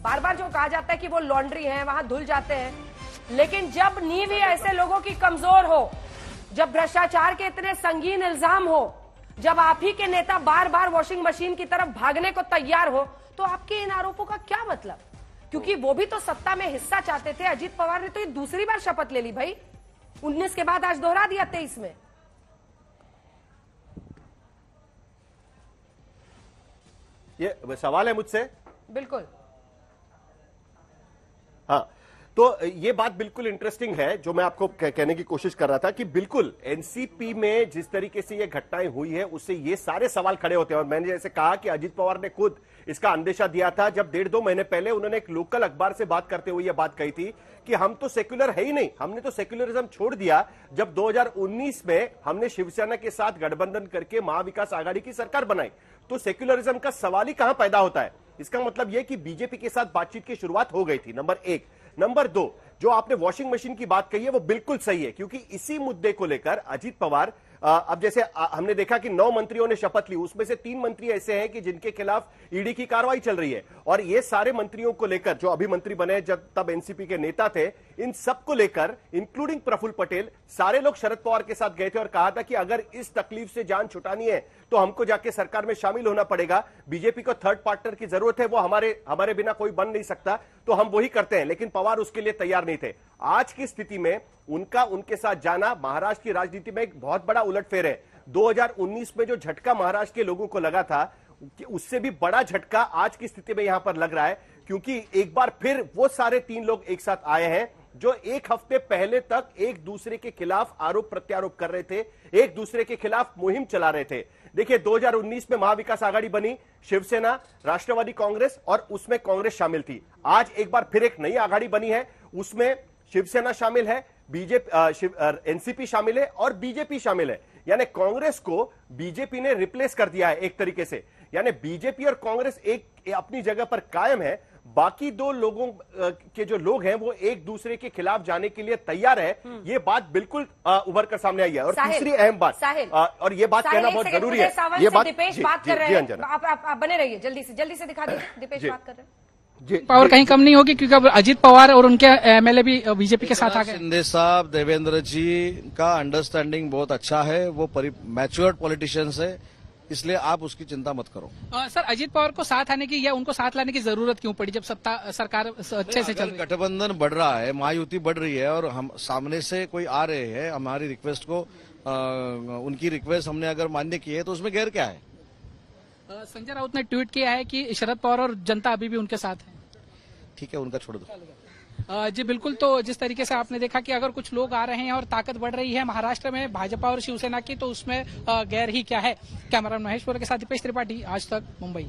बार बार जो कहा जाता है कि वो लॉन्ड्री है, वहां धुल जाते हैं, लेकिन जब नींव ही ऐसे लोगों की कमजोर हो, जब भ्रष्टाचार के इतने संगीन इल्जाम हो, जब आप ही के नेता बार बार वॉशिंग मशीन की तरफ भागने को तैयार हो, तो आपके इन आरोपों का क्या मतलब? क्योंकि वो भी तो सत्ता में हिस्सा चाहते थे। अजीत पवार ने तो ये दूसरी बार शपथ ले ली भाई, 19 के बाद आज दोहरा दिया 23 में। ये सवाल है मुझसे? बिल्कुल। हाँ, तो ये बात बिल्कुल इंटरेस्टिंग है जो मैं आपको कहने की कोशिश कर रहा था कि बिल्कुल एनसीपी में जिस तरीके से ये घटनाएं हुई है उससे ये सारे सवाल खड़े होते हैं। और मैंने जैसे कहा कि अजीत पवार ने खुद इसका अंदेशा दिया था जब 1.5-2 महीने पहले उन्होंने एक लोकल अखबार से बात करते हुए यह बात कही थी कि हम तो सेक्युलर है ही नहीं, हमने तो सेक्युलरिज्म छोड़ दिया जब 2019 में हमने शिवसेना के साथ गठबंधन करके महाविकास आघाड़ी की सरकार बनाई। तो सेक्युलरिज्म का सवाल ही कहां पैदा होता है? इसका मतलब यह कि बीजेपी के साथ बातचीत की शुरुआत हो गई थी, नंबर 1। नंबर 2, जो आपने वॉशिंग मशीन की बात कही है वो बिल्कुल सही है, क्योंकि इसी मुद्दे को लेकर अजीत पवार अब जैसे हमने देखा कि 9 मंत्रियों ने शपथ ली, उसमें से 3 मंत्री ऐसे हैं कि जिनके खिलाफ ईडी की कार्रवाई चल रही है। और ये सारे मंत्रियों को लेकर जो अभी मंत्री बने जब तब एनसीपी के नेता थे, इन सबको लेकर इंक्लूडिंग प्रफुल्ल पटेल, सारे लोग शरद पवार के साथ गए थे और कहा था कि अगर इस तकलीफ से जान छुटानी है तो हमको जाके सरकार में शामिल होना पड़ेगा। बीजेपी को थर्ड पार्टनर की जरूरत है, वो हमारे बिना कोई बन नहीं सकता, तो हम वही करते हैं। लेकिन पवार उसके लिए तैयार नहीं थे। आज की स्थिति में उनके साथ जाना महाराष्ट्र की राजनीति में एक बहुत बड़ा उलटफेर है। 2019 में जो झटका महाराष्ट्र के लोगों को लगा था उससे भी बड़ा झटका आज की स्थिति में यहां पर लग रहा है, क्योंकि एक बार फिर वो सारे 3 लोग एक साथ आए हैं जो एक हफ्ते पहले तक एक दूसरे के खिलाफ आरोप प्रत्यारोप कर रहे थे, एक दूसरे के खिलाफ मुहिम चला रहे थे। देखिए 2019 में महाविकास आघाड़ी बनी, शिवसेना, राष्ट्रवादी कांग्रेस और उसमें कांग्रेस शामिल थी। आज एक बार फिर एक नई आघाड़ी बनी है, उसमें शिवसेना शामिल है, एनसीपी शामिल है और बीजेपी शामिल है। यानी कांग्रेस को बीजेपी ने रिप्लेस कर दिया है एक तरीके से। यानी बीजेपी और कांग्रेस एक अपनी जगह पर कायम है, बाकी 2 लोगों के जो लोग हैं वो एक दूसरे के खिलाफ जाने के लिए तैयार है। ये बात बिल्कुल उभर कर सामने आई है। और तीसरी अहम बात, और ये बात कहना बहुत जरूरी है, ये बात दीपेश बात कर रहे हैं, आप बने रहिए, जल्दी से दिखा दीजिए, दीपेश बात कर रहे हैं। पावर कहीं कम नहीं होगी क्योंकि अब अजीत पवार और उनके एमएलए भी बीजेपी के साथ आ गए। शिंदे साहब, देवेंद्र जी का अंडरस्टैंडिंग बहुत अच्छा है, वो मैच्योर्ड पॉलिटिशियंस है, इसलिए आप उसकी चिंता मत करो। सर, अजीत पवार को साथ आने की या उनको साथ लाने की जरूरत क्यों पड़ी जब सरकार अच्छे से चल रही है? गठबंधन बढ़ रहा है, महायुति बढ़ रही है और हम सामने से कोई आ रहे हैं, हमारी रिक्वेस्ट को उनकी रिक्वेस्ट हमने अगर मान्य की है तो उसमें गैर क्या है? संजय राउत ने ट्वीट किया है कि शरद पवार और जनता अभी भी उनके साथ है। ठीक है, उनका छोड़ दो। जी बिल्कुल। तो जिस तरीके से आपने देखा कि अगर कुछ लोग आ रहे हैं और ताकत बढ़ रही है महाराष्ट्र में भाजपा और शिवसेना की, तो उसमें गैर ही क्या है। कैमरामैन महेश के साथ दीपेश त्रिपाठी, आज तक, मुंबई।